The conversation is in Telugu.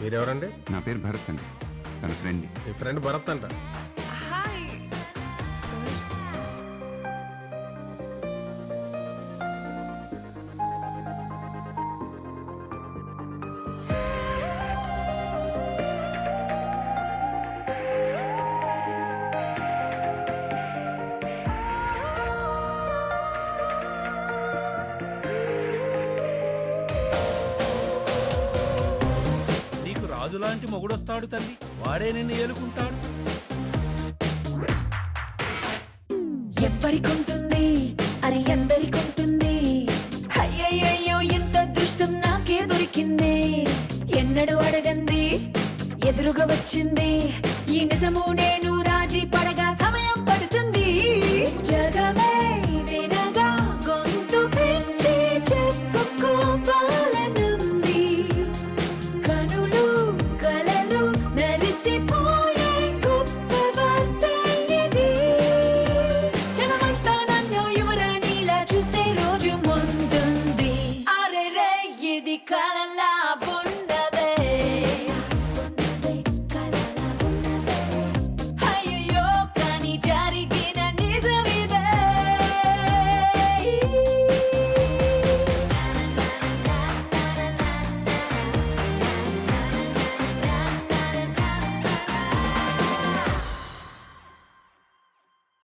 మీరెవరండి? నా పేరు భరత్ అండి, తన ఫ్రెండ్. మీ ఫ్రెండ్ భరత్ అంట. Hi sir. నీకు రాజులాంటి మొగుడొస్తాడు తల్లి, వాడే నిన్ను ఏలుకుంటాడు. ఎవరికుంటుంది అది ఎందరికుంటుంది? అయ్యయ్యో ఇంత దృష్టం నాకే దొరికింది. ఎన్నడూ అడగంది ఎదురుగా వచ్చింది.